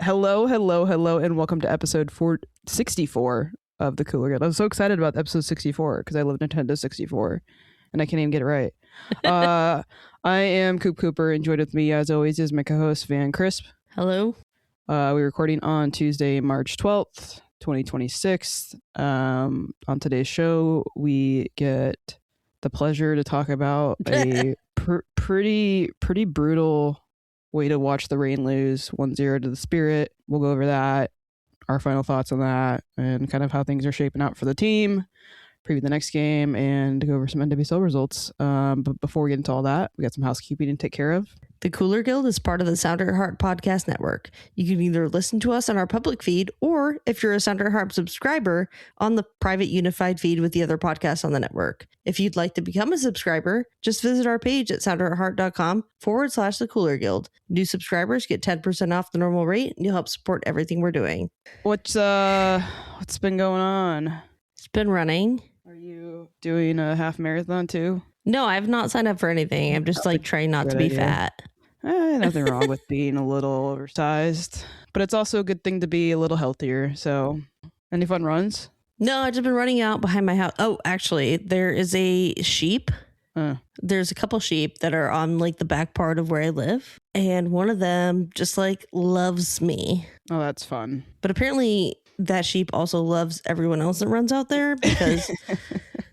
Hello, and welcome to episode 64 of the Cooler Guild. I was so excited about episode 64 because I love Nintendo 64, and I can't even get it right. I am Coop Cooper, and joined with me, as always, is my co-host, Van Crisp. Hello. We're recording on Tuesday, March 12th, 2026. On today's show, we get the pleasure to talk about a pretty brutal way to watch the Rain lose 1-0 to the Spirit. We'll go over that, our final thoughts on that, and kind of how things are shaping out for the team, preview the next game, and go over some NWSL results. But before we get into all that, we got some housekeeping to take care of. The Cooler Guild is part of the Sound at Heart podcast network. You can either listen to us on our public feed, or if you're a Sound at Heart subscriber, on the private unified feed with the other podcasts on the network. If you'd like to become a subscriber, just visit our page at soundatheart.com/the Cooler Guild. New subscribers get 10% off the normal rate, and you'll help support everything we're doing. What's been going on? It's been running. Are you doing a half marathon too? No, I've not signed up for anything. I'm just trying not to be fat. Nothing wrong with being a little oversized, but it's also a good thing to be a little healthier. So, any fun runs? No, I've just been running out behind my house. Oh, actually, there is a sheep. There's a couple sheep that are on the back part of where I live, and one of them just loves me. Oh, that's fun. But apparently that sheep also loves everyone else that runs out there, because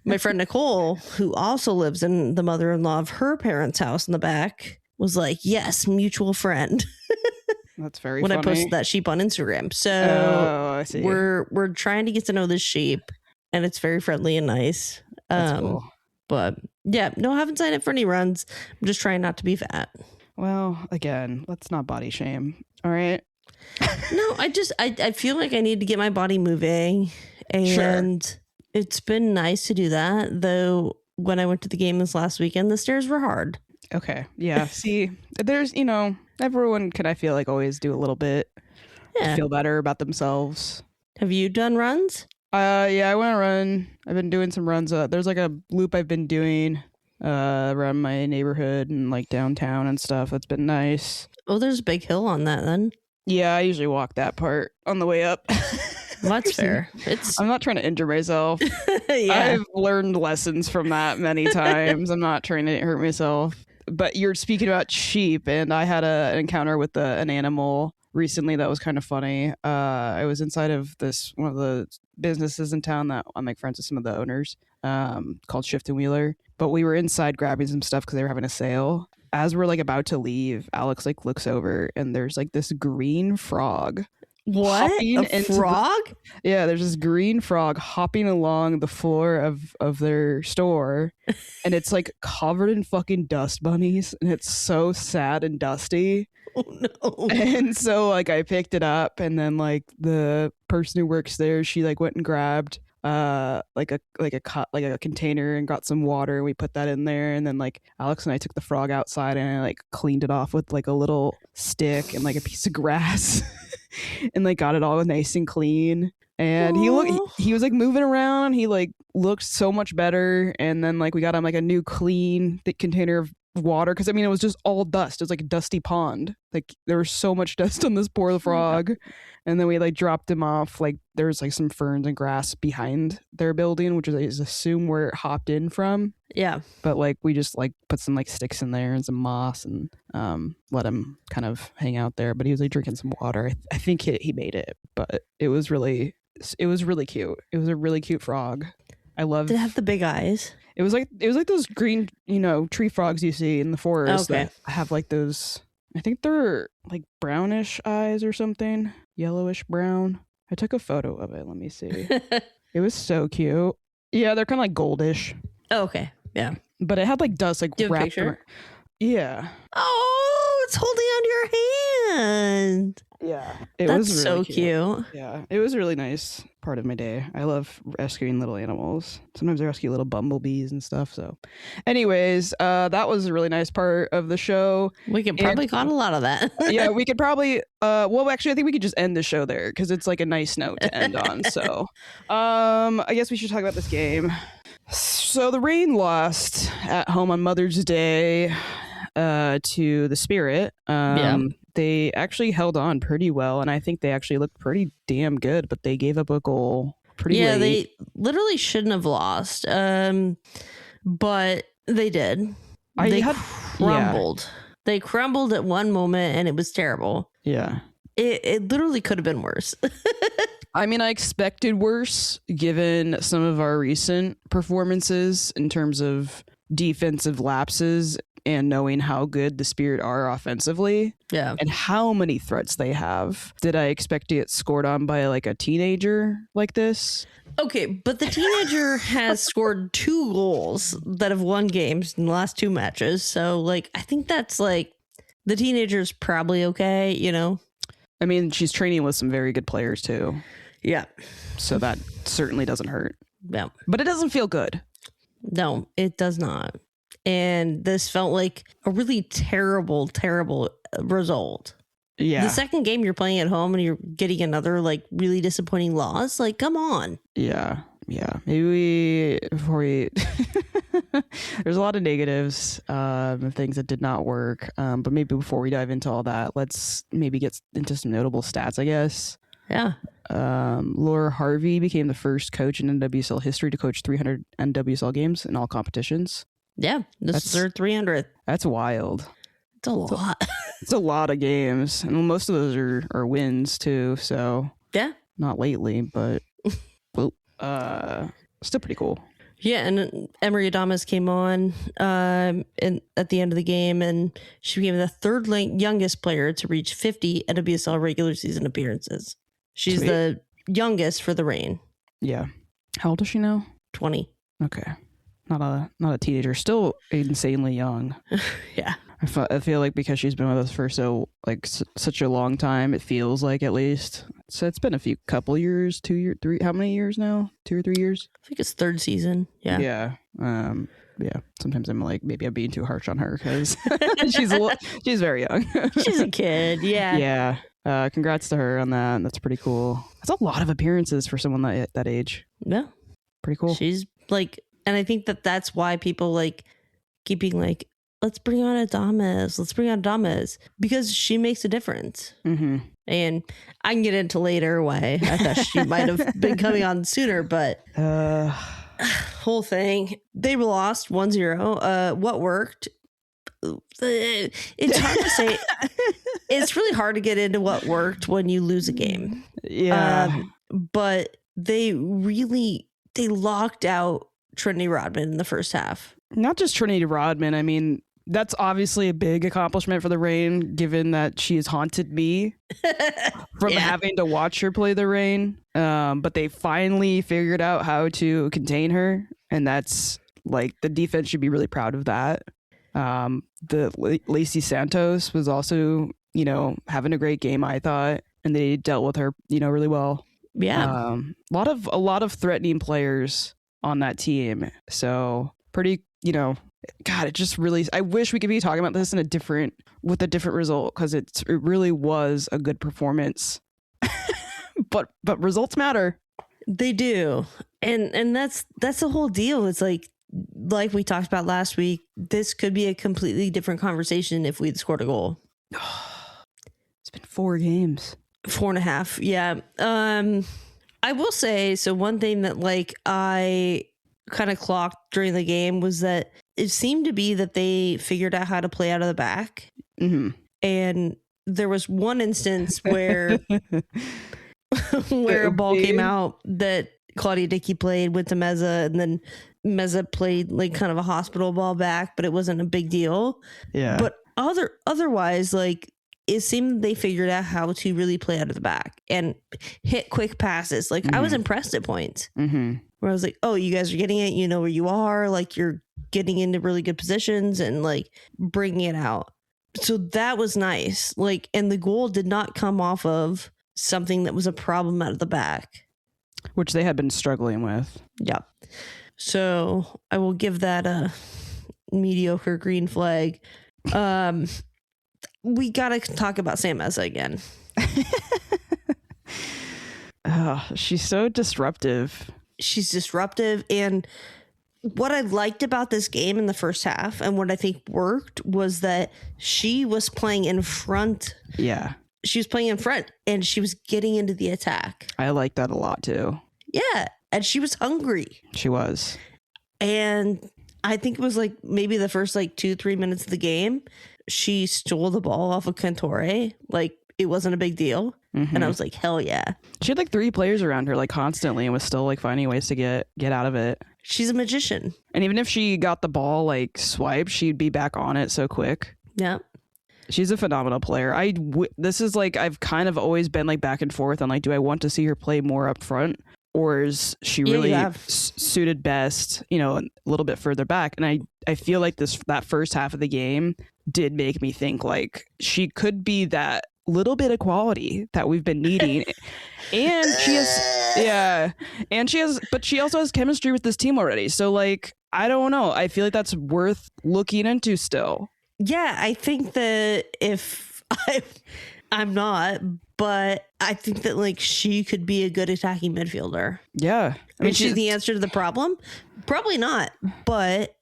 my friend Nicole, who also lives in the mother-in-law of her parents' house in the back, was like, yes, mutual friend. That's very when funny. I posted that sheep on Instagram. So I see. We're trying to get to know this sheep, and it's very friendly and nice. That's cool. But yeah, no, I haven't signed up for any runs. I'm just trying not to be fat. Well, again, let's not body shame. All right. No, I feel like I need to get my body moving, and sure. It's been nice to do that. Though when I went to the game this last weekend, the stairs were hard. Okay. Yeah. See, there's, everyone can, I feel like, always do a little bit to feel better about themselves. Have you done runs? Yeah, I went to run. I've been doing some runs. There's a loop I've been doing around my neighborhood and downtown and stuff. That's been nice. Oh, there's a big hill on that then. Yeah, I usually walk that part on the way up. Well, that's fair. I'm not trying to injure myself. Yeah. I've learned lessons from that many times. I'm not trying to hurt myself. But you're speaking about sheep, and I had an encounter with an animal recently that was kind of funny. I was inside of one of the businesses in town that I make friends with some of the owners, called Shift and Wheeler. But we were inside grabbing some stuff because they were having a sale. As we're about to leave, Alex looks over, and there's this green frog. What? A frog? Yeah, there's this green frog hopping along the floor of their store, and it's covered in fucking dust bunnies, and it's so sad and dusty. Oh no. And so I picked it up, and then the person who works there, she went and grabbed a container and got some water, and we put that in there, and then Alex and I took the frog outside, and I cleaned it off with a little stick and a piece of grass. And got it all nice and clean, and he was moving around. He looked so much better, and then we got him a new clean thick container of water, because it was just all dust. It was a dusty pond. There was so much dust on this poor frog. And then we dropped him off. There was some ferns and grass behind their building, which is assume where it hopped in from. Yeah. But we just put some sticks in there and some moss, and let him kind of hang out there. But he was drinking some water. I think he made it, but it was really cute. It was a really cute frog. I love. Did it have the big eyes? It was like those green, tree frogs you see in the forest. Okay. That have those. I think they're brownish eyes or something, yellowish brown. I took a photo of it. Let me see. It was so cute. Yeah, they're kind of goldish. Oh, okay. Yeah. But it had dust Do you have a wrapped picture? around. Yeah. Oh, it's holding onto your hand. Yeah. That's was really so cute. Yeah. It was a really nice part of my day. I love rescuing little animals. Sometimes I rescue little bumblebees and stuff. So anyways, that was a really nice part of the show. We could probably cut a lot of that. Yeah, we could probably well, actually I think we could just end the show there, because it's a nice note to end on. So I guess we should talk about this game. So the Rain lost at home on Mother's Day. to the Spirit. They actually held on pretty well, and I think they actually looked pretty damn good, but they gave up a goal pretty late. They literally shouldn't have lost, but they did. They crumbled. They crumbled at one moment, and it was terrible. Yeah. It literally could have been worse. I mean, I expected worse given some of our recent performances in terms of defensive lapses and knowing how good the Spirit are offensively. Yeah. And how many threats they have. Did I expect to get scored on by like a teenager like this? Okay, but the teenager has scored 2 goals that have won games in the last 2 matches. So, like, I think that's like the teenager's probably okay, you know? I mean, she's training with some very good players too. Yeah. So that certainly doesn't hurt. Yeah. But it doesn't feel good. No, it does not. And this felt like a really terrible result. Yeah. The second game you're playing at home and you're getting another like really disappointing loss. Like, come on. Yeah. Maybe before we there's a lot of negatives of things that did not work. But maybe before we dive into all that, let's maybe get into some notable stats, I guess. Yeah. Laura Harvey became the first coach in NWSL history to coach 300 NWSL games in all competitions. Yeah. This is their 300th. That's wild. It's a lot. It's a lot of games. And most of those are wins too. So yeah. Not lately, but still pretty cool. Yeah, and Emery Adames came on at the end of the game, and she became the third youngest player to reach 50 NWSL regular season appearances. She's the youngest for the Reign. Yeah. How old is she now? 20. Okay. Not a teenager. Still insanely young. Yeah. I feel like because she's been with us for such a long time, it feels like at least. So it's been a couple years, 2 years, 3. How many years now? 2 or 3 years? I think it's 3rd season. Yeah. Yeah. Yeah. Sometimes I'm like, maybe I'm being too harsh on her because she's very young. She's a kid. Yeah. Yeah. Congrats to her on that. That's pretty cool. That's a lot of appearances for someone that age. Yeah. Pretty cool. She's like, and I think that's why people like keeping like, let's bring on Adames because she makes a difference. Mm-hmm. And I can get into later why I thought she might have been coming on sooner, but whole thing, they lost 1-0. What worked? It's hard to say. It's really hard to get into what worked when you lose a game. Yeah. But they locked out Trinity Rodman in the first half. Not just Trinity Rodman. I mean, that's obviously a big accomplishment for the Reign, given that she has haunted me from having to watch her play the Reign. But they finally figured out how to contain her. And that's like the defense should be really proud of that. The Lacey Santos was also, having a great game, I thought, and they dealt with her, really well. Yeah. A lot of threatening players on that team. So pretty, God, it just really, I wish we could be talking about this with a different result, because it really was a good performance. but results matter. They do. And that's the whole deal. It's like we talked about last week, this could be a completely different conversation if we'd scored a goal. It's been 4 games. 4.5. Yeah. I will say, so one thing that I kind of clocked during the game was that it seemed to be that they figured out how to play out of the back. Mm-hmm. And there was one instance where a ball came out that Claudia Dickey played with Meza, and then Meza played kind of a hospital ball back, but it wasn't a big deal. Yeah. But otherwise, it seemed they figured out how to really play out of the back and hit quick passes. Mm-hmm. I was impressed at points. Mm-hmm. Where I was like, oh, you guys are getting it. You know where you are. You're getting into really good positions and bringing it out. So that was nice. And the goal did not come off of something that was a problem out of the back, which they had been struggling with. Yeah. So I will give that a mediocre green flag. We got to talk about Sam Meza again. She's so disruptive. She's disruptive, and what I liked about this game in the first half and what I think worked was that she was playing in front. Yeah. She was playing in front and she was getting into the attack. I like that a lot too. Yeah. And she was hungry. She was. And I think it was like maybe the first like 2-3 minutes of the game, she stole the ball off of Cantore. Like it wasn't a big deal. Mm-hmm. And I was like, hell yeah. She had like 3 players around her like constantly and was still like finding ways to get out of it. She's a magician. And even if she got the ball like swiped, she'd be back on it so quick. Yeah. She's a phenomenal player. This is like, I've kind of always been like back and forth on like, do I want to see her play more up front? Or is she really suited best, you know, a little bit further back? And I feel like that first half of the game did make me think like she could be that little bit of quality that we've been needing. And she has, but she also has chemistry with this team already. So like, I don't know. I feel like that's worth looking into still. Yeah, I think that if I'm not, but I think that like she could be a good attacking midfielder. Yeah. I mean, she's the answer to the problem? Probably not. But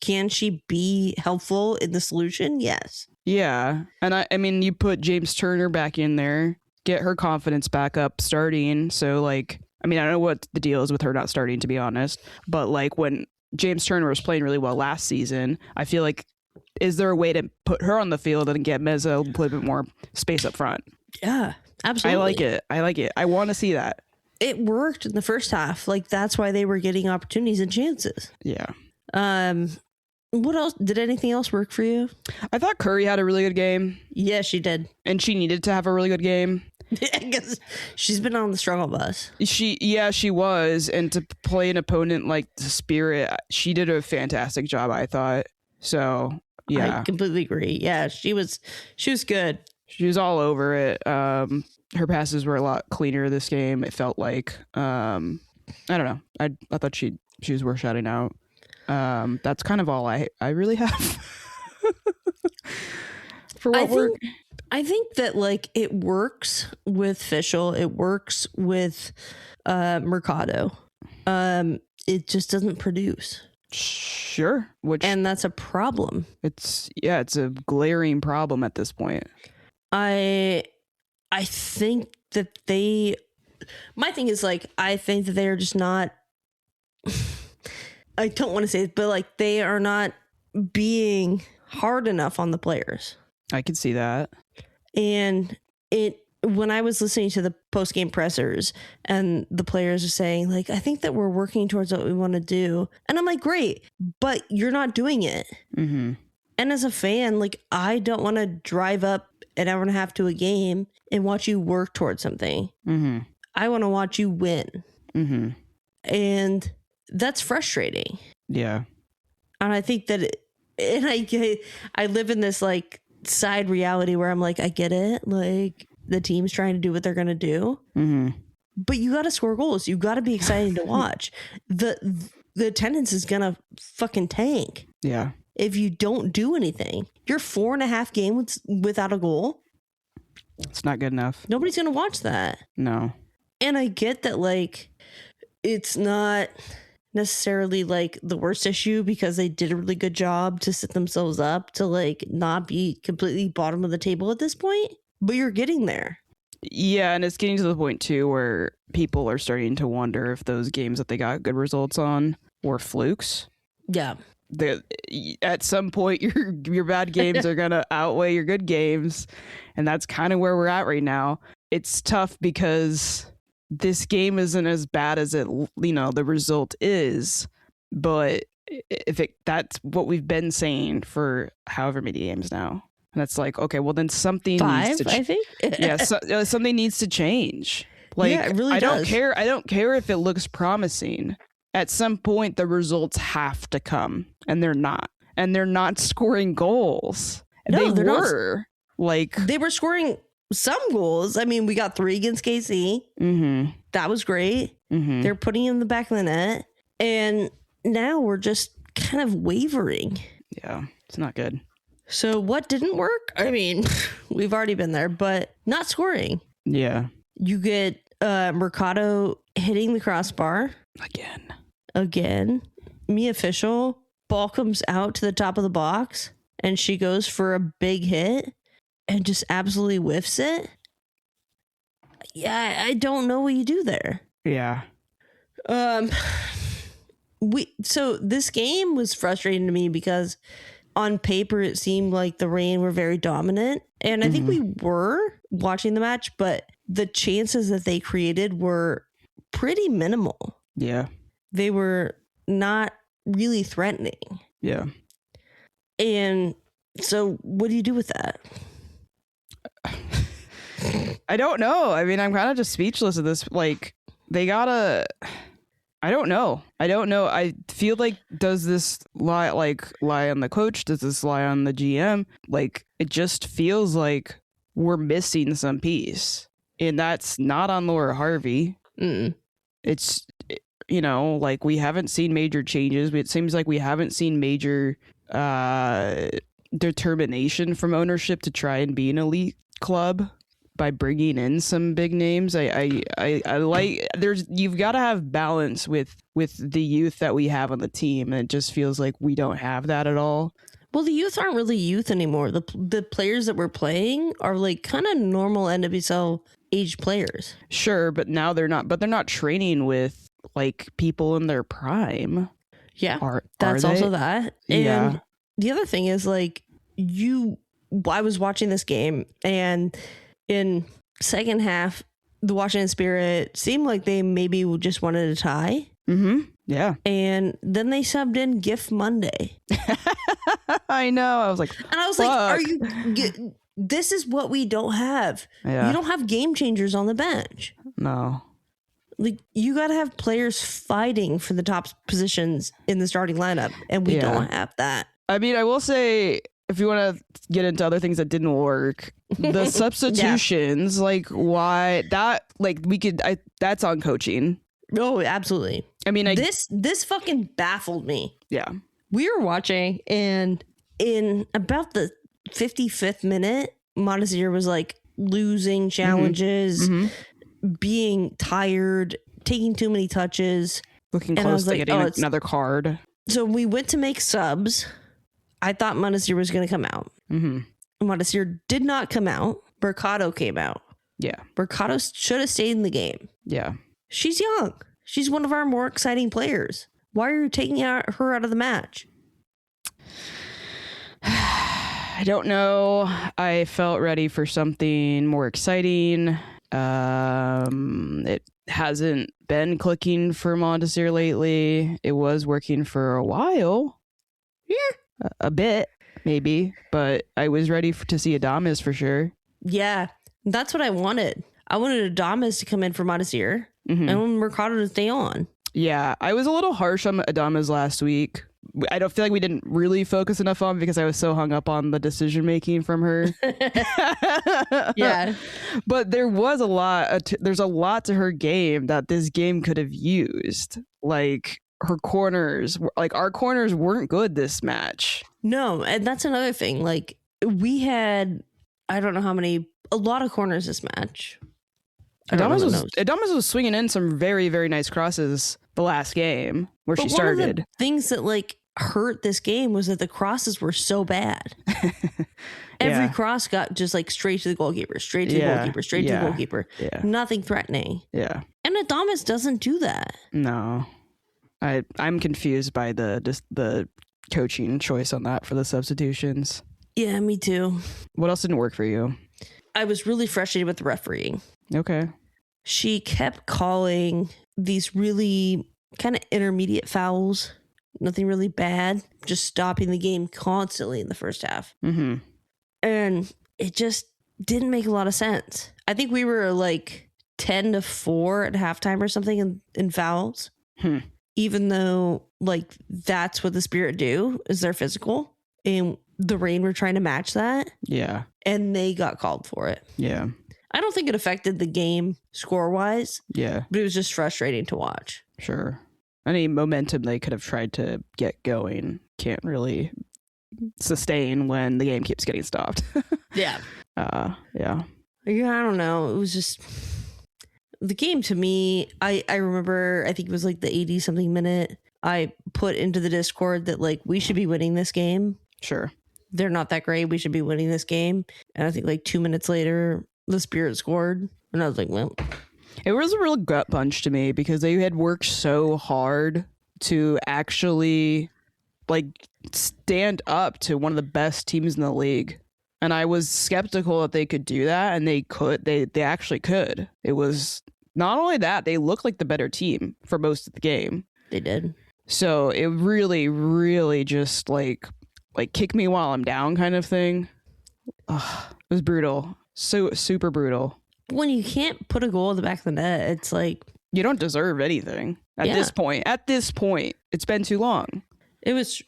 can she be helpful in the solution? Yes. Yeah. And I mean, you put James Turner back in there, get her confidence back up starting. So like, I mean, I don't know what the deal is with her not starting, to be honest. But like when James Turner was playing really well last season, I feel like, is there a way to put her on the field and get Meza a little bit more space up front? Yeah, absolutely. I like it. I want to see that. It worked in the first half. Like that's why they were getting opportunities and chances. Yeah. What else? Did anything else work for you? I thought Curry had a really good game. Yeah, she did. And she needed to have a really good game. Because she's been on the struggle bus. She was. And to play an opponent like the Spirit, she did a fantastic job, I thought. So, yeah. I completely agree. Yeah, she was good. She was all over it. Her passes were a lot cleaner this game, it felt like. I don't know. I thought she was worth shouting out. That's kind of all I really have. For what work. I think that like it works with Fischl. It works with Mercado. It just doesn't produce. Sure. And that's a problem. It's a glaring problem at this point. I think that my thing is like, I think that they're just not, I don't want to say it, but like they are not being hard enough on the players. I can see that. And when I was listening to the post-game pressers and the players are saying like, I think that we're working towards what we want to do. And I'm like, great, but you're not doing it. Mm-hmm. And as a fan, like, I don't want to drive up an hour and a half to a game and watch you work towards something. Mm-hmm. I want to watch you win. Mm-hmm. And that's frustrating. Yeah. And I think that, I live in this like side reality where I'm like, I get it. Like, the team's trying to do what they're going to do. Mm-hmm. But you got to score goals. You got to be exciting to watch. The attendance is going to fucking tank. Yeah. If you don't do anything. You're 4.5 games without a goal. It's not good enough. Nobody's going to watch that. No. And I get that, like, it's not necessarily like the worst issue because they did a really good job to set themselves up to like not be completely bottom of the table at this point. But you're getting there. Yeah, and it's getting to the point, too, where people are starting to wonder if those games that they got good results on were flukes. Yeah. At some point, your bad games are going to outweigh your good games, and that's kind of where we're at right now. It's tough because this game isn't as bad as it, the result is, but that's what we've been saying for however many games now. And it's like, okay, well then something 5, needs to I think. Yeah, something needs to change. Like, yeah, it really does. I don't care if it looks promising. At some point, the results have to come, and they're not. And they're not scoring goals. No, they were. Like, they were scoring some goals. I mean, we got 3 against KC. Mm-hmm. That was great. Mm-hmm. They're putting in the back of the net. And now we're just kind of wavering. Yeah, it's not good. So what didn't work? I mean, we've already been there, but not scoring. Yeah. You get Mercado hitting the crossbar. Again. Mia Official, ball comes out to the top of the box and she goes for a big hit and just absolutely whiffs it. Yeah, I don't know what you do there. Yeah. So this game was frustrating to me because on paper it seemed like the Reign were very dominant, and I think we were watching the match, but the chances that they created were pretty minimal. Yeah. They were not really threatening. Yeah. And so what do you do with that? I don't know. I mean, I'm kind of just speechless at this. Like, they gotta... I don't know. I feel like, does this lie on the coach? Does this lie on the GM? Like, it just feels like we're missing some piece. And that's not on Laura Harvey. It's, like, we haven't seen major changes. It seems like we haven't seen major determination from ownership to try and be an elite club by bringing in some big names. I like, you've got to have balance with the youth that we have on the team, and it just feels like we don't have that at all. Well, the youth aren't really youth anymore. The players that we're playing are like kind of normal NWSL age players. Sure, but now they're not training with like people in their prime. Yeah, that's also that. And yeah. The other thing is, like, I was watching this game, and in second half, the Washington Spirit seemed like they maybe just wanted a tie. Yeah. And then they subbed in GIF Monday. I know. I was like, and I was like, are you... This is what we don't have. Yeah. You don't have game changers on the bench. No. Like, you got to have players fighting for the top positions in the starting lineup, and we don't have that. I mean, I will say, if you want to get into other things that didn't work, the substitutions, like, why that, like, that's on coaching. Oh, absolutely. I mean, this fucking baffled me. Yeah. We were watching, and in about the 55th minute, Montezir was like losing challenges, being tired, taking too many touches, looking close to getting another card. So we went to make subs. I thought Montezir was going to come out. Montezir did not come out. Mercado came out. Yeah. Mercado should have stayed in the game. Yeah. She's young. She's one of our more exciting players. Why are you taking her out of the match? I don't know. I felt ready for something more exciting. It hasn't been clicking for Montezir lately. It was working for a while. Yeah. A bit, maybe. But I was ready to see Adamas for sure. Yeah. That's what I wanted. I wanted Adamas to come in for Montezir and Mercado to stay on. Yeah. I was a little harsh on Adamas last week. I don't feel like we didn't really focus enough on because I was so hung up on the decision making from her. Yeah. But there was there's a lot to her game that this game could have used. Like her corners, like our corners weren't good this match. No. And that's another thing. Like, we had, I don't know how many, a lot of corners this match. Adamas was swinging in some very, very nice crosses the last game where she started. One of the things that like hurt this game was that the crosses were so bad. Every cross got just like straight to the goalkeeper, straight to the goalkeeper, straight to the goalkeeper. Yeah. Nothing threatening. Yeah. And Adamas doesn't do that. No. I'm confused by the coaching choice on that for the substitutions. Yeah, me too. What else didn't work for you? I was really frustrated with the refereeing. Okay. She kept calling these really kind of intermediate fouls. Nothing really bad. Just stopping the game constantly in the first half. And it just didn't make a lot of sense. I think we were like 10-4 at halftime or something in fouls. Even though like that's what the Spirit do, is they're physical. And the Reign were trying to match that. Yeah. And they got called for it. Yeah. I don't think it affected the game score-wise. Yeah. But it was just frustrating to watch. Sure. Any momentum they could have tried to get going can't really sustain when the game keeps getting stopped. Yeah. Yeah. Yeah, I don't know. It was just... The game to me, I remember, I think it was like the 80-something minute. I put into the Discord that like we should be winning this game. Sure. They're not that great. We should be winning this game. And I think like 2 minutes later, the Spirit scored. And I was like, well, it was a real gut punch to me because they had worked so hard to actually like stand up to one of the best teams in the league. And I was skeptical that they could do that, and they could. They actually could. It was not only that, they looked like the better team for most of the game. They did. So it really, really just like kick me while I'm down kind of thing. Ugh, it was brutal. So super brutal. When you can't put a goal in the back of the net, it's like you don't deserve anything at this point. At this point, it's been too long. It was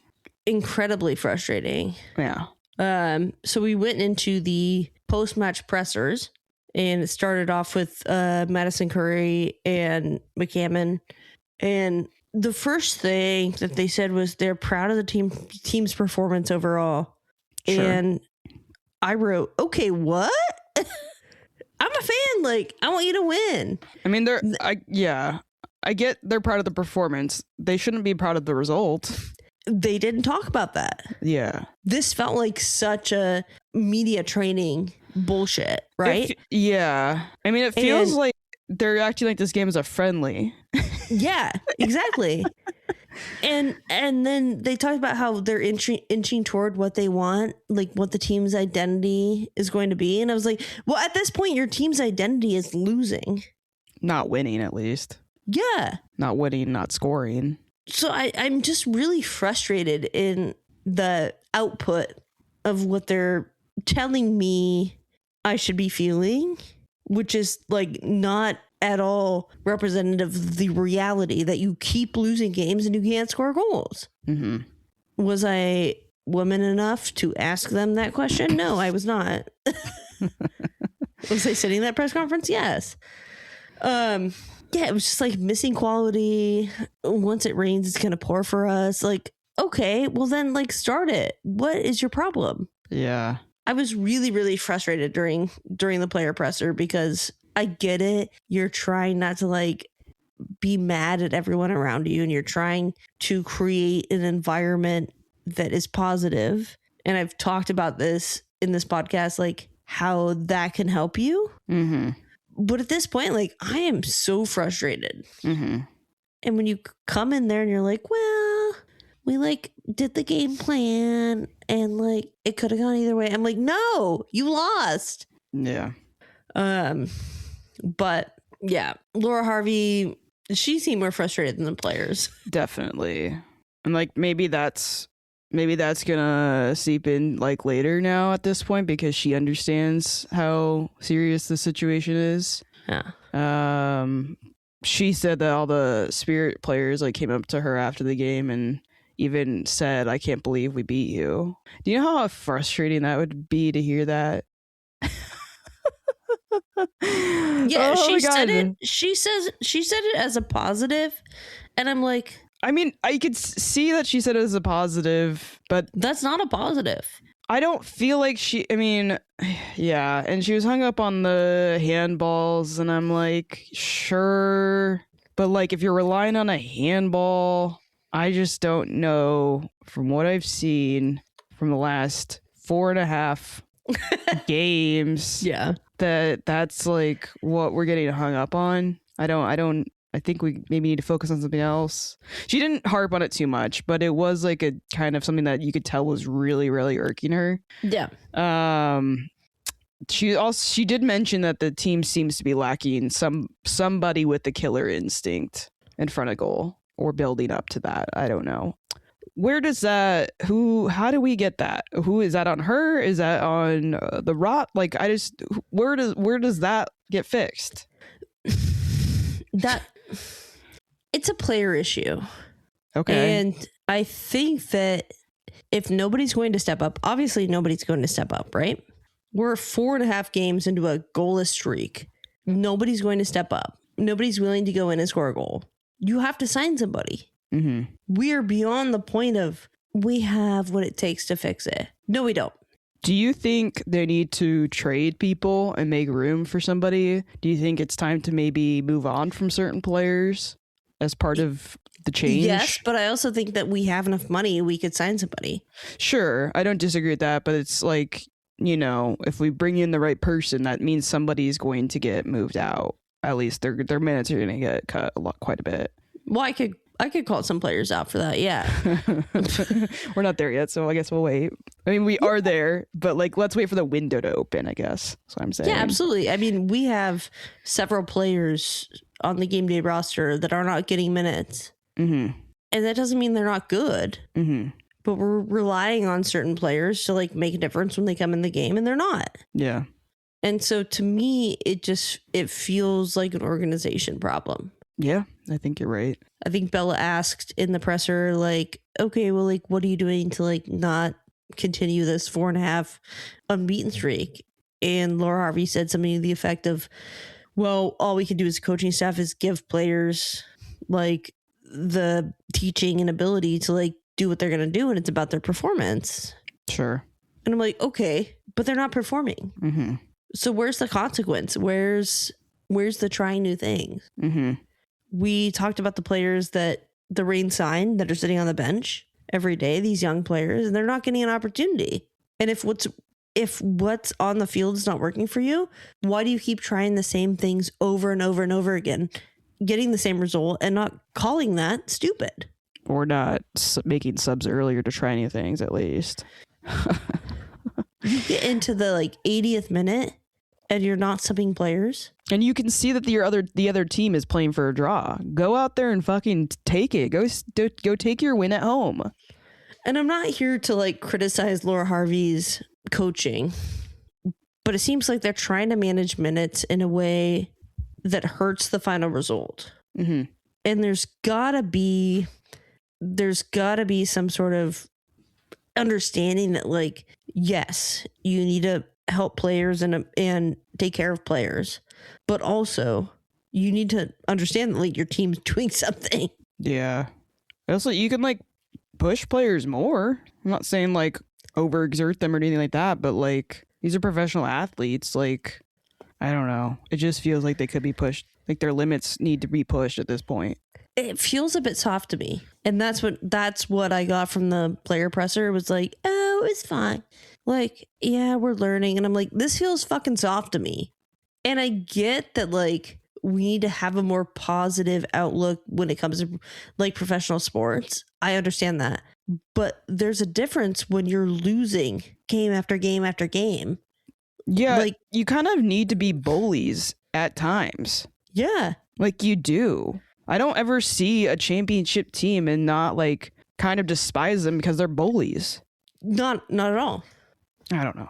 incredibly frustrating. Yeah. So we went into the post-match pressers, and it started off with Madison Curry and McCammon. And the first thing that they said was they're proud of the team's performance overall. Sure. And I wrote, okay, what? I'm a fan. Like, I want you to win. I mean, I get they're proud of the performance. They shouldn't be proud of the result. They didn't talk about that. Yeah. This felt like such a media training bullshit, right? Yeah. I mean, it feels like they're acting like this game is a friendly. Yeah, exactly. and then they talked about how they're inching toward what they want, like what the team's identity is going to be. And I was like, well, at this point, your team's identity is losing. Not winning, at least. Yeah. Not winning, not scoring. So I'm just really frustrated in the output of what they're telling me I should be feeling, which is like not at all representative of the reality that you keep losing games and you can't score goals. Mm-hmm. Was I woman enough to ask them that question? No, I was not. Was I sitting in that press conference? Yes. Yeah, it was just like missing quality. Once it rains, it's going to pour for us. Like, okay, well then like start it. What is your problem? Yeah. I was really, really frustrated during the player presser because I get it. You're trying not to like be mad at everyone around you, and you're trying to create an environment that is positive. And I've talked about this in this podcast, like how that can help you. Mm-hmm. But at this point, like, I am so frustrated. Mm-hmm. And when you come in there and you're like, well, we like did the game plan and like it could have gone either way. I'm like, no, you lost. Yeah. But yeah, Laura Harvey, she seemed more frustrated than the players. Definitely. And like maybe that's gonna seep in like later now at this point because she understands how serious the situation is. Yeah. She said that all the Spirit players like came up to her after the game and even said, "I can't believe we beat you." Do you know how frustrating that would be to hear that? Yeah, she said it. She said it as a positive, and I'm like, I mean, I could see that she said it as a positive, but that's not a positive. I don't feel like I mean, yeah, and she was hung up on the handballs, and I'm like, sure, but like if you're relying on a handball, I just don't know from what I've seen from the last 4.5 games. Yeah. That's like what we're getting hung up on. I think we maybe need to focus on something else. She didn't harp on it too much, but it was like a kind of something that you could tell was really, really irking her. Yeah. She did mention that the team seems to be lacking somebody with the killer instinct in front of goal or building up to that. I don't know. Where does that? How do we get that? Who is that on her? Is that on the rot? Like where does that get fixed? That it's a player issue. Okay. And I think that if nobody's going to step up, obviously nobody's going to step up, right? We're 4.5 games into a goalless streak. Nobody's going to step up. Nobody's willing to go in and score a goal. You have to sign somebody. Mm-hmm. We're beyond the point of we have what it takes to fix it. No, we don't. Do you think they need to trade people and make room for somebody? Do you think it's time to maybe move on from certain players as part of the change. Yes, but I also think that we have enough money, we could sign somebody. Sure, I don't disagree with that, but it's like, you know, if we bring in the right person, that means somebody's going to get moved out. At least their minutes are going to get cut quite a bit. Well, I could call some players out for that. Yeah. We're not there yet, so I guess we'll wait. I mean, we are there, but like, let's wait for the window to open, I guess. That's what I'm saying. Yeah, absolutely. I mean, we have several players on the game day roster that are not getting minutes. Mm-hmm. And that doesn't mean they're not good. Mm-hmm. But we're relying on certain players to like make a difference when they come in the game, and they're not. Yeah. And so to me, it feels like an organization problem. Yeah, I think you're right. I think Bella asked in the presser, like, okay, well, like, what are you doing to like not continue this 4.5 unbeaten streak? And Laura Harvey said something to the effect of, well, all we can do as a coaching staff is give players like the teaching and ability to like do what they're going to do. And it's about their performance. Sure. And I'm like, okay, but they're not performing. Mm-hmm. So where's the consequence? Where's the trying new things? Mm-hmm. We talked about the players that the Reign signed that are sitting on the bench every day, these young players, and they're not getting an opportunity. And if what's on the field is not working for you, why do you keep trying the same things over and over and over again, getting the same result and not calling that stupid? Or not making subs earlier to try new things, at least. You get into the like 80th minute and you're not subbing players. And you can see that the other team is playing for a draw. Go out there and fucking take it. Go take your win at home. And I'm not here to like criticize Laura Harvey's coaching, but it seems like they're trying to manage minutes in a way that hurts the final result. Mm-hmm. And there's gotta be some sort of understanding that like, yes, you need to help players and take care of players, but also you need to understand that like your team's doing something. Yeah. Also, you can like push players more. I'm not saying like overexert them or anything like that, but like these are professional athletes. Like, I don't know. It just feels like they could be pushed. Like their limits need to be pushed at this point. It feels a bit soft to me. And that's what I got from the player presser. It was like, oh, it's fine. Like, yeah, we're learning. And I'm like, this feels fucking soft to me. And I get that like we need to have a more positive outlook when it comes to like professional sports. I understand that. But there's a difference when you're losing game after game after game. Yeah, like you kind of need to be bullies at times. Yeah. Like you do. I don't ever see a championship team and not like kind of despise them because they're bullies. Not at all. I don't know.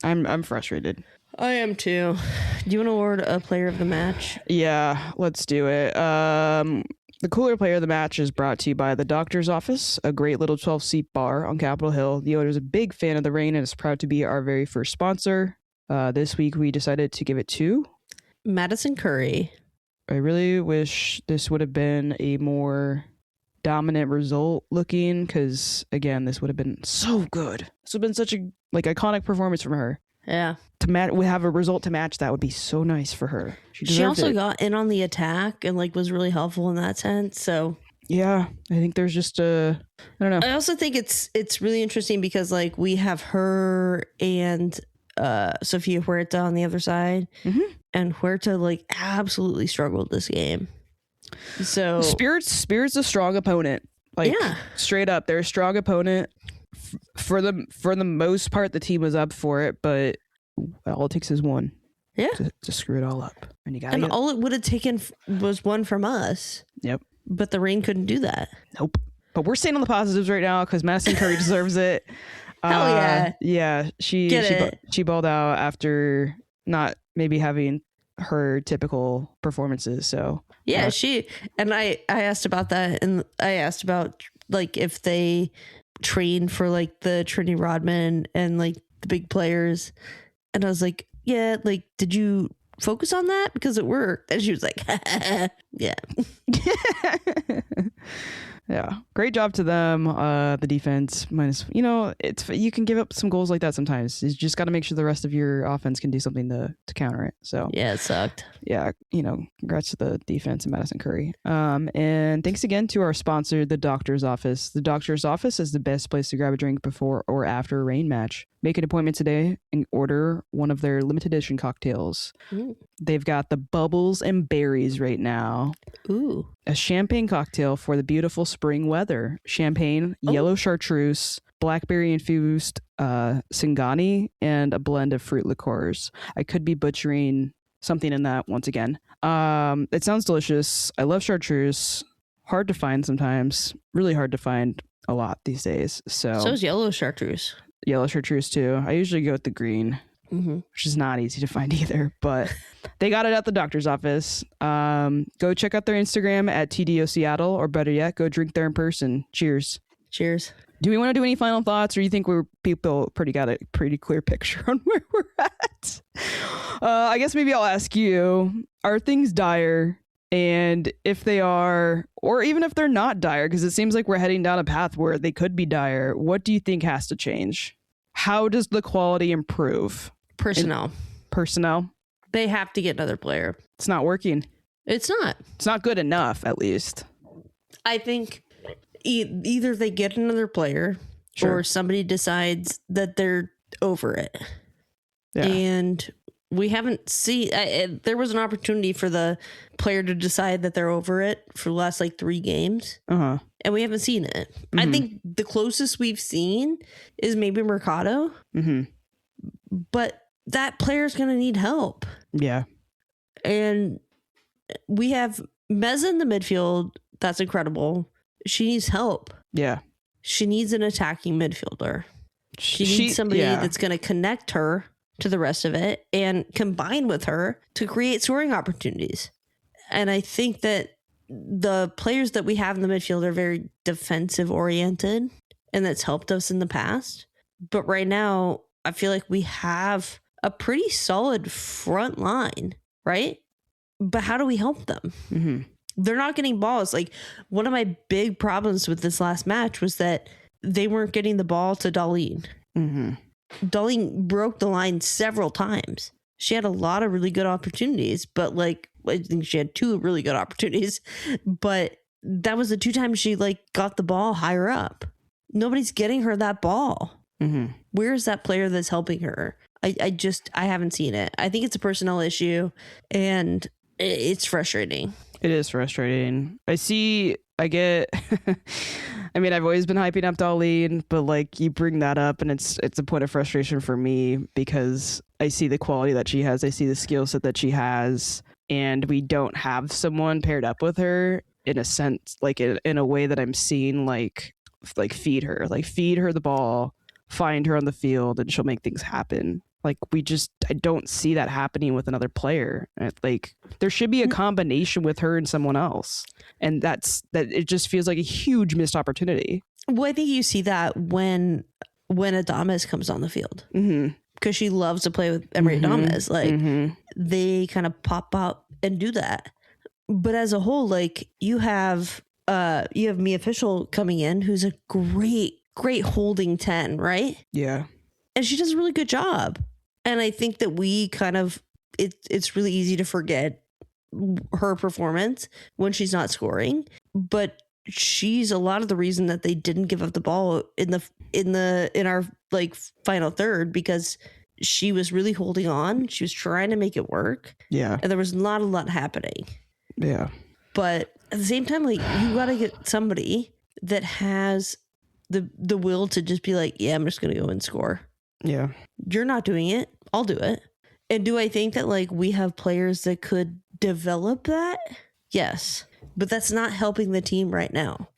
I'm frustrated. I am too. Do you want to award a player of the match? Yeah, let's do it. The cooler player of the match is brought to you by the Doctor's Office, a great little 12-seat bar on Capitol Hill. The owner is a big fan of the Reign and is proud to be our very first sponsor. This week we decided to give it to Madison Curry. I really wish this would have been a more dominant result looking, because again, this would have been so good. This would have been such a like iconic performance from her. Yeah. We have a result to match that would be so nice for her. She also got in on the attack and like was really helpful in that sense. So yeah, I think there's just I don't know. I also think it's really interesting because like we have her and Sofia Huerta on the other side, and Huerta like absolutely struggled this game. So Spirit's a strong opponent. Like straight up, they're a strong opponent. For the most part, the team was up for it, but all it takes is one. Yeah, to screw it all up, and you got. And all it would have taken was one from us. Yep. But the Reign couldn't do that. Nope. But we're staying on the positives right now because Madison Curry deserves it. Hell yeah. Yeah. She balled out after not maybe having her typical performances. So yeah, I asked about that, and I asked about like if they trained for like the Trinity Rodman and like the big players, and I was like, yeah, like did you focus on that because it worked? And she was like, yeah. Yeah, great job to them. The defense minus, it's you can give up some goals like that sometimes. You just got to make sure the rest of your offense can do something to counter it. So Yeah, it sucked. yeah, congrats to the defense and Madison Curry. And thanks again to our sponsor, the Doctor's Office. The Doctor's Office is the best place to grab a drink before or after a rain match. Make an appointment today and order one of their limited edition cocktails. Ooh. They've got the Bubbles and Berries right now. Ooh. A champagne cocktail for the beautiful spring weather. Champagne, yellow chartreuse, blackberry infused Singani, and a blend of fruit liqueurs. I could be butchering something in that once again. It sounds delicious. I love chartreuse. Hard to find sometimes. Really hard to find a lot these days. So is yellow chartreuse. Yellow chartreuse too. I usually go with the green. Which is not easy to find either, but they got it at the Doctor's Office. Go check out their Instagram at TDO Seattle, or better yet, go drink there in person. Cheers. Cheers. Do we want to do any final thoughts, or you think people got a pretty clear picture on where we're at? I guess maybe I'll ask you, are things dire? And if they are, or even if they're not dire, because it seems like we're heading down a path where they could be dire, what do you think has to change? How does the quality improve? Personnel. They have to get another player. It's not working. It's not good enough, at least. I think either they get another player, or somebody decides that they're over it. Yeah. And we haven't seen, there was an opportunity for the player to decide that they're over it for the last 3 games. And we haven't seen it. I think the closest we've seen is maybe Mercado. But that player's going to need help. Yeah. And we have Meza in the midfield. That's incredible. She needs help. Yeah. She needs an attacking midfielder. She needs somebody that's going to connect her to the rest of it and combine with her to create scoring opportunities. And I think that the players that we have in the midfield are very defensive oriented, and that's helped us in the past. But right now, I feel like we have a pretty solid front line, right? But how do we help them? They're not getting balls. One of my big problems with this last match was that they weren't getting the ball to Darlene. Darlene broke the line several times. She had a lot of really good opportunities, but I think she had 2 really good opportunities, but that was the 2 times she got the ball higher up. Nobody's getting her that ball. Where's that player that's helping her? I haven't seen it. I think it's a personnel issue, and it's frustrating. It is frustrating. I get, I mean, I've always been hyping up Darlene, but you bring that up and it's a point of frustration for me because I see the quality that she has. I see the skill set that she has, and we don't have someone paired up with her in a sense, in a way that I'm seeing, feed her the ball, find her on the field, and she'll make things happen. I don't see that happening with another player. There should be a combination with her and someone else. And that it just feels like a huge missed opportunity. Well, I think you see that when Adames comes on the field. Because she loves to play with Emery Adames. They kind of pop up and do that. But as a whole, you have Mia Fishel coming in, who's a great holding 10, right? Yeah. And she does a really good job. And I think that we it's really easy to forget her performance when she's not scoring, but she's a lot of the reason that they didn't give up the ball in our final third, because she was really holding on. She was trying to make it work. Yeah. And there was not a lot happening. Yeah. But at the same time, you got to get somebody that has the will to just be yeah, I'm just going to go and score. Yeah. You're not doing it. I'll do it. And do I think that we have players that could develop that? Yes. But that's not helping the team right now.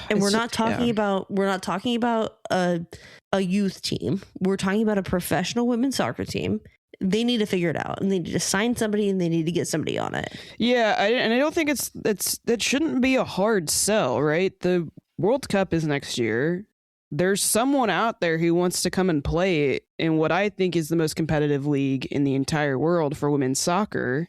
And we're not talking about a youth team. We're talking about a professional women's soccer team. They need to figure it out, and they need to sign somebody, and they need to get somebody on it. Yeah, and I don't think that shouldn't be a hard sell, right? The World Cup is next year. There's someone out there who wants to come and play in what I think is the most competitive league in the entire world for women's soccer.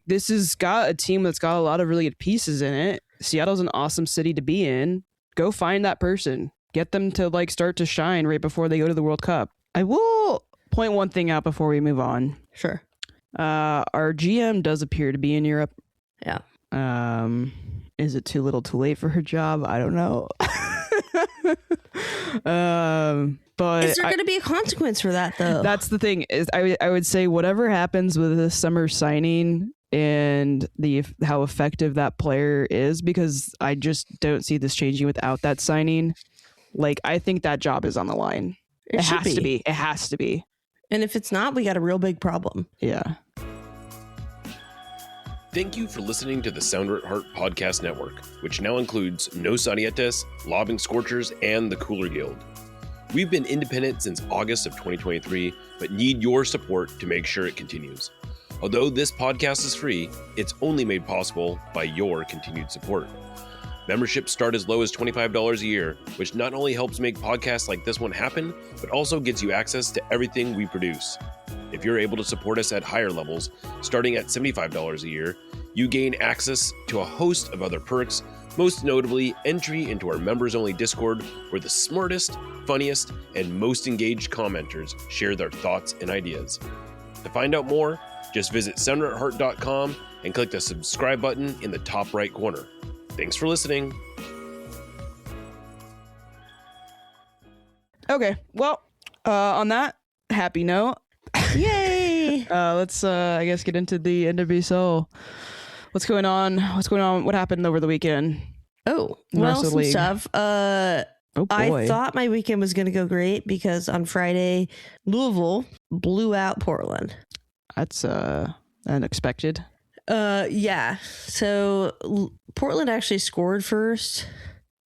This has got a team that's got a lot of really good pieces in it. Seattle's an awesome city to be in. Go find that person. Get them to like start to shine right before they go to the World Cup. I will point one thing out before we move on. Sure. Our GM does appear to be in Europe. Yeah. Is it too little too late for her job? I don't know. But is there going to be a consequence for that though? That's the thing. Is I would say whatever happens with the summer signing and how effective that player is, because I just don't see this changing without that signing. Like, I think that job is on the line. It has to be. It has to be. And if it's not, we got a real big problem. Yeah. Thank you for listening to the Sounder at Heart Podcast Network, which now includes Nos Arietes, Lobbing Scorchers, and the Cooler Guild. We've been independent since August of 2023, but need your support to make sure it continues. Although this podcast is free, it's only made possible by your continued support. Memberships start as low as $25 a year, which not only helps make podcasts like this one happen, but also gets you access to everything we produce. If you're able to support us at higher levels, starting at $75 a year, you gain access to a host of other perks, most notably entry into our members-only Discord, where the smartest, funniest, and most engaged commenters share their thoughts and ideas. To find out more, just visit sounderatheart.com and click the subscribe button in the top right corner. Thanks for listening. Okay. Well, on that happy note, yay! Let's I guess get into the NWSL. What's going on? What happened over the weekend? Oh, well, some stuff. Oh boy. I thought my weekend was going to go great because on Friday, Louisville blew out Portland. That's unexpected. Yeah. So Portland actually scored first,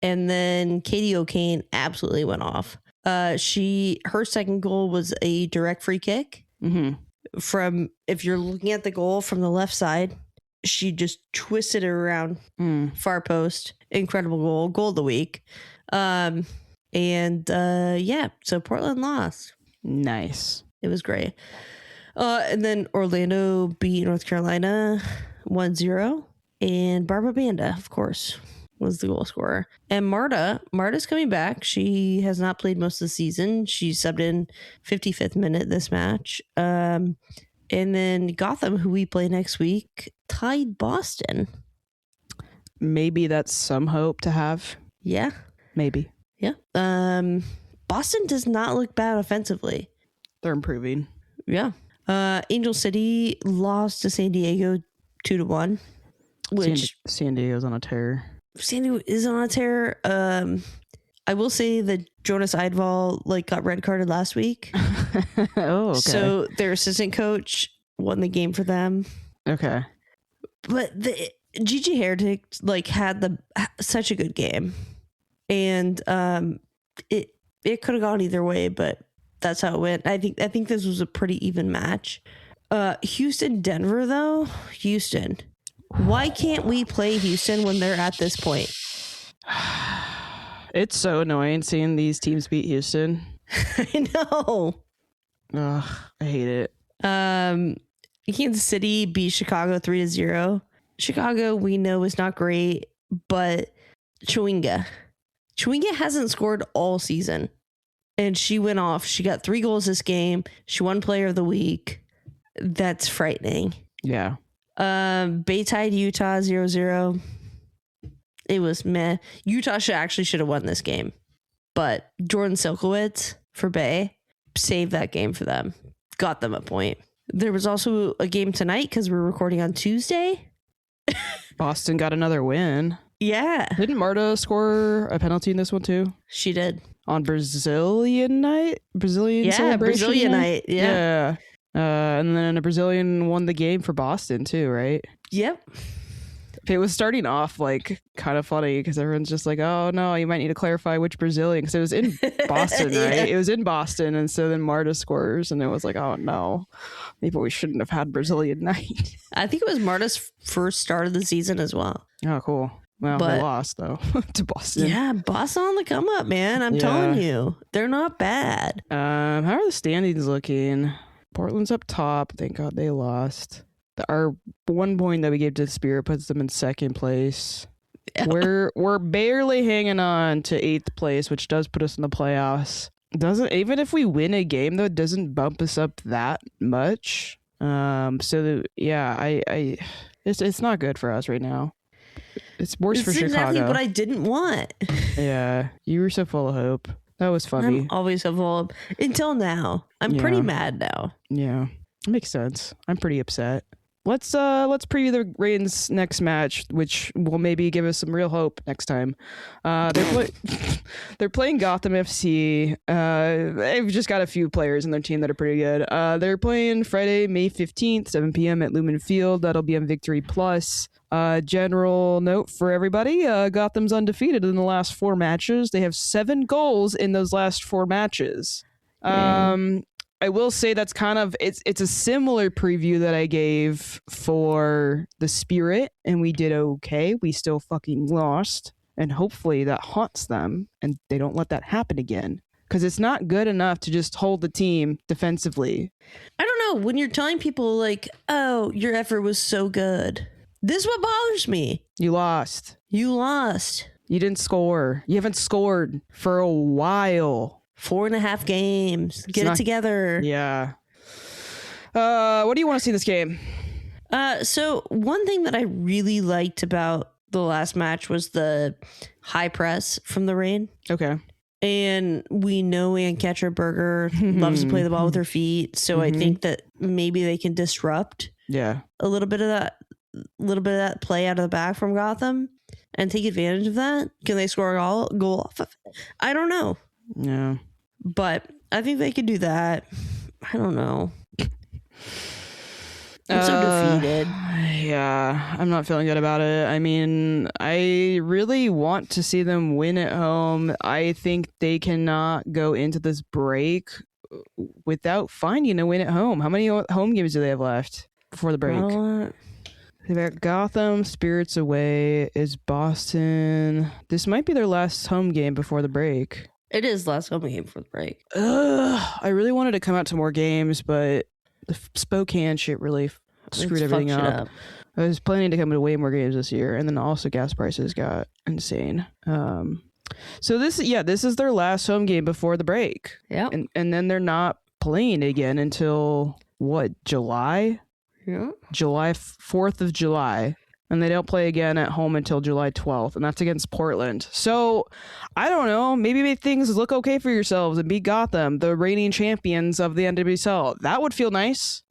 and then Katie O'Kane absolutely went off. Her second goal was a direct free kick from, if you're looking at the goal from the left side, she just twisted it around far post. Incredible goal of the week. Yeah, so Portland lost. Nice. It was great. And then Orlando beat North Carolina 1-0. And Barbara Banda, of course, was the goal scorer. And Marta's coming back. She has not played most of the season. She subbed in 55th minute this match. And then Gotham, who we play next week, tied Boston. Maybe that's some hope to have. Yeah. Maybe. Yeah. Boston does not look bad offensively. They're improving. Yeah. Angel City lost to San Diego 2-1, which San Diego's on a tear. San Diego is on a tear. I will say that Jonas Eidval got red carded last week. Oh, okay. So their assistant coach won the game for them. Okay. But the Gigi Heretic had such a good game, and it could have gone either way, but that's how it went. I think this was a pretty even match. Houston, Denver, though. Houston. Why can't we play Houston when they're at this point? It's so annoying seeing these teams beat Houston. I know. Ugh, I hate it. Kansas City beat Chicago 3-0. Chicago, we know, is not great, but Chewinga hasn't scored all season. And she went off. She got 3 goals this game. She won Player of the Week. That's frightening. Yeah. Bay tied Utah 0-0. It was meh. Utah should have won this game. But Jordan Silkowitz for Bay saved that game for them. Got them a point. There was also a game tonight because we're recording on Tuesday. Boston got another win. Yeah. Didn't Marta score a penalty in this one too? She did. On Brazilian night? Brazilian celebration Brazilian night. Yeah. And then a Brazilian won the game for Boston too, right? Yep. It was starting off kind of funny because everyone's just like, oh no, you might need to clarify which Brazilian, because it was in Boston, Yeah. right? It was in Boston, and so then Marta scores, and it was like, oh no, maybe we shouldn't have had Brazilian night. I think it was Marta's first start of the season as well. Oh, cool. Well, they lost though to Boston. Yeah, Boston on the come up, man. I'm telling you, they're not bad. How are the standings looking? Portland's up top. Thank God they lost. Our 1 point that we gave to the Spirit puts them in second place. We're barely hanging on to 8th place, which does put us in the playoffs. Doesn't, even if we win a game though, it doesn't bump us up that much. So yeah, it's not good for us right now. It's worse for Chicago. Exactly what I didn't want. Yeah, you were so full of hope. That was funny. I'm always so full of, until now. I'm pretty mad now. Yeah, it makes sense. I'm pretty upset. Let's preview the Reigns next match, which will maybe give us some real hope next time. They're playing Gotham FC. They've just got a few players in their team that are pretty good. They're playing Friday, May 15th, 7 p.m. at Lumen Field. That'll be on Victory Plus. General note for everybody: Gotham's undefeated in the last 4 matches. They have 7 goals in those last 4 matches. I will say that's kind of it's a similar preview that I gave for the Spirit, and we did okay. We still fucking lost, and hopefully that haunts them and they don't let that happen again, because it's not good enough to just hold the team defensively. I don't know, when you're telling people like, oh, your effort was so good, this is what bothers me. You lost. You didn't score. You haven't scored for a while. 4.5 games. Get it together. Yeah. What do you want to see this game? So one thing that I really liked about the last match was the high press from the Reign. Okay. And we know Ann Catcher-Berger loves to play the ball with her feet, so I think that maybe they can disrupt a little bit of that play out of the back from Gotham and take advantage of that. Can they score a goal off of it? I don't know. Yeah. But I think they could do that. I don't know. I'm so defeated. Yeah, I'm not feeling good about it. I mean, I really want to see them win at home. I think they cannot go into this break without finding a win at home. How many home games do they have left before the break? They've got Gotham, Spirits away, is Boston. This might be their last home game before the break. It is last home game for the break. I really wanted to come out to more games, but the Spokane shit really screwed everything up. I was planning to come to way more games this year, and then also gas prices got insane. So this is their last home game before the break. Yeah, and then they're not playing again until what, July? Yeah, July 4th of July. And they don't play again at home until July 12th, and that's against Portland. So, I don't know. Maybe make things look okay for yourselves and beat Gotham, the reigning champions of the NWSL. That would feel nice.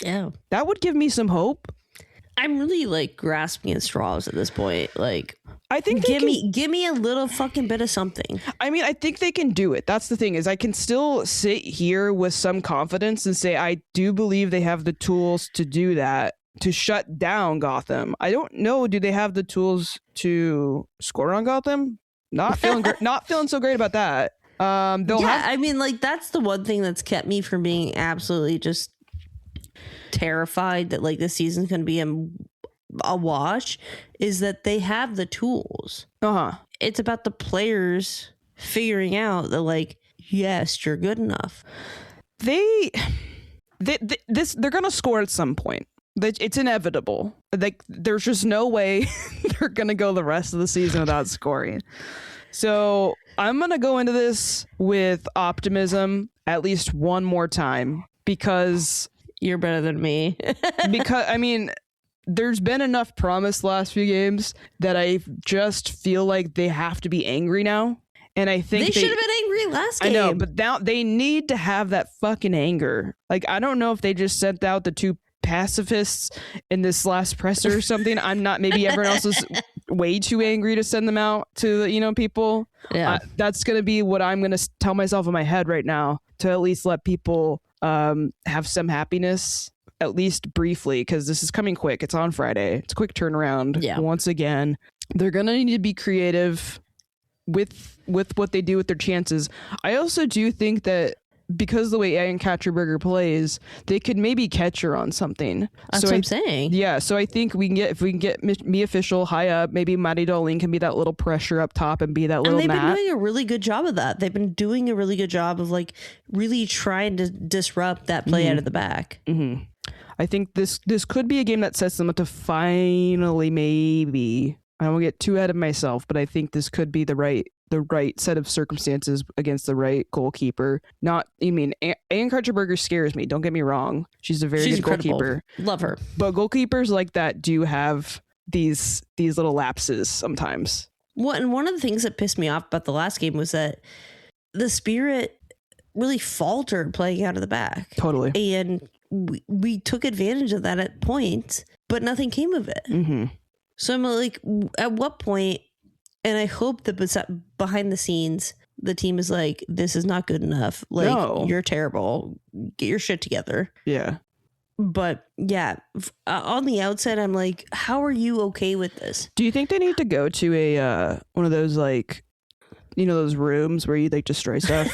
Yeah. That would give me some hope. I'm really like grasping at straws at this point. Like, I think give me a little fucking bit of something. I mean, I think they can do it. That's the thing, is I can still sit here with some confidence and say I do believe they have the tools to do that, to shut down Gotham. I don't know. Do they have the tools to score on Gotham? Not feeling not feeling so great about that. I mean, like, that's the one thing that's kept me from being absolutely just terrified that like this season's going to be a wash, is that they have the tools. It's about the players figuring out that like, yes, you're good enough. They're going to score at some point. It's inevitable. Like, there's just no way they're gonna go the rest of the season without scoring. So I'm gonna go into this with optimism at least one more time, because you're better than me. Because I mean, there's been enough promise the last few games that I just feel like they have to be angry now. And I think they should have been angry last game. I know, but now they need to have that fucking anger. Like, I don't know if they just sent out the 2 pacifists in this last presser or something. I'm not, maybe everyone else is way too angry to send them out to, people. Yeah. That's going to be what I'm going to tell myself in my head right now, to at least let people have some happiness, at least briefly, because this is coming quick. It's on Friday. It's a quick turnaround. Yeah. Once again, they're going to need to be creative with what they do with their chances. I also do think that because the way Ann Catcher-Berger plays, they could maybe catch her on something. That's what I'm saying. Yeah, so I think if we can get Mia Official high up, maybe Maddie Darlene can be that little pressure up top and be that little And they've mat. been doing a really good job of that. They've been doing a really good job of like really trying to disrupt that play out of the back. I think this could be a game that sets them up to finally maybe I won't get too ahead of myself, but I think this could be the right set of circumstances against the right goalkeeper. Not, Ann Karcherberger scares me. Don't get me wrong. She's a very good incredible. goalkeeper. Love her. But goalkeepers like that do have these little lapses sometimes. Well, and one of the things that pissed me off about the last game was that the Spirit really faltered playing out of the back. Totally. And we took advantage of that at points, but nothing came of it. Mm-hmm. So I'm like, at what point, and I hope that behind the scenes, the team is like, this is not good enough. Like, No. You're terrible. Get your shit together. Yeah. But yeah, on the outset, I'm like, how are you okay with this? Do you think they need to go to a one of those, like, those rooms where you like destroy stuff?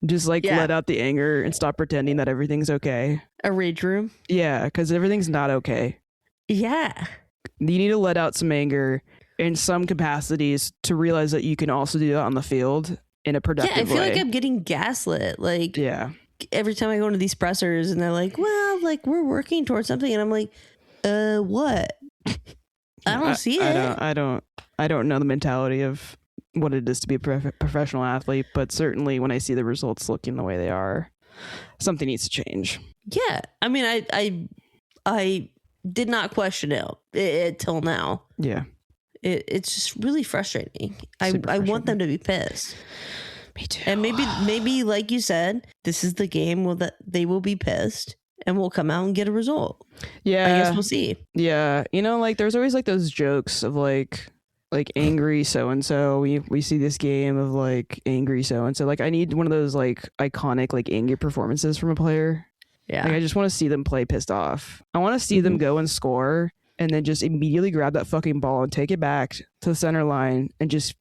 Just like let out the anger and stop pretending that everything's okay. A rage room? Yeah, because everything's not okay. Yeah. You need to let out some anger in some capacities to realize that you can also do that on the field in a productive way. Yeah, I feel like I'm getting gaslit. Like, every time I go into these pressers and they're like, well, like, we're working towards something. And I'm like, what? I don't see it. I don't know the mentality of what it is to be a professional athlete, but certainly when I see the results looking the way they are, something needs to change. Yeah. I mean, I did not question it till now. Yeah. It's just really frustrating. I want them to be pissed. Me too. And maybe like you said, this is the game that they will be pissed and we'll come out and get a result. Yeah. I guess we'll see. Yeah. Like there's always like those jokes of like angry so-and-so. We see this game of like angry so-and-so. Like I need one of those like iconic like angry performances from a player. Yeah. Like I just want to see them play pissed off. I want to see them go and score and then just immediately grab that fucking ball and take it back to the center line and just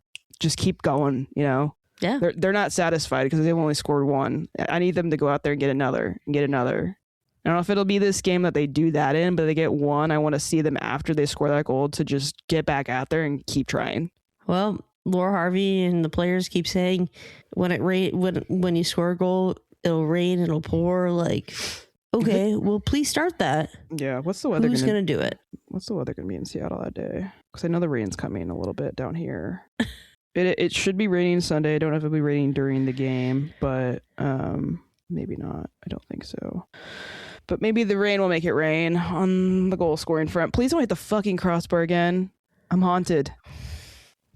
keep going, Yeah. They're not satisfied because they've only scored one. I need them to go out there and get another. I don't know if it'll be this game that they do that in, but they get one. I want to see them after they score that goal to just get back out there and keep trying. Well, Laura Harvey and the players keep saying when you score a goal, it'll rain, it'll pour. Like, okay, well, please start that. Yeah, what's the weather? Who's gonna do it? What's the weather gonna be in Seattle that day? Because I know the rain's coming a little bit down here. It should be raining Sunday. I don't know if it'll be raining during the game, but maybe not. I don't think so. But maybe the rain will make it rain on the goal scoring front. Please don't hit the fucking crossbar again. I'm haunted.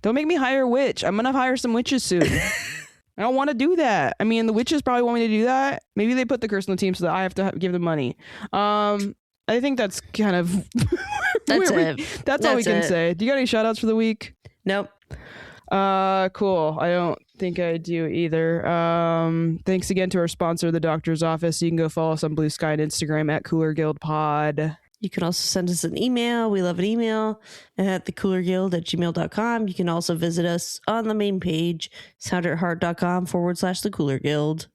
Don't make me hire a witch. I'm gonna hire some witches soon. I don't want to do that. I mean, the witches probably want me to do that. Maybe they put the curse on the team so that I have to give them money. I think that's kind of that's it. That's all we can say. Do you got any shout outs for the week? Nope. Cool. I don't think I do either. Thanks again to our sponsor, the doctor's office. You can go follow us on Bluesky and Instagram at Cooler Guild Pod. You can also send us an email. We love an email at thecoolerguild@gmail.com. You can also visit us on the main page, soundetheart.com/the Cooler Guild.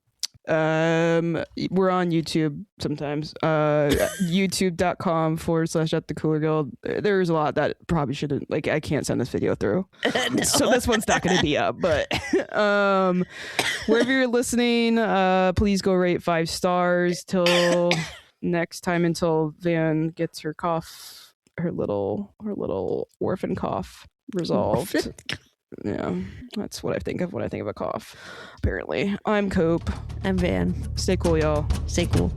We're on YouTube sometimes. youtube.com/@thecoolerguild. There's a lot that probably shouldn't, like, I can't send this video through. No. So this one's not going to be up, but wherever you're listening, please go rate 5 stars till next time, until Van gets her little orphan cough resolved. Yeah, that's what I think of when I think of a cough. Apparently. I'm Coop. I'm Van. Stay cool, y'all. Stay cool.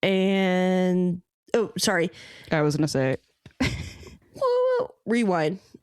And sorry, I was gonna say rewind.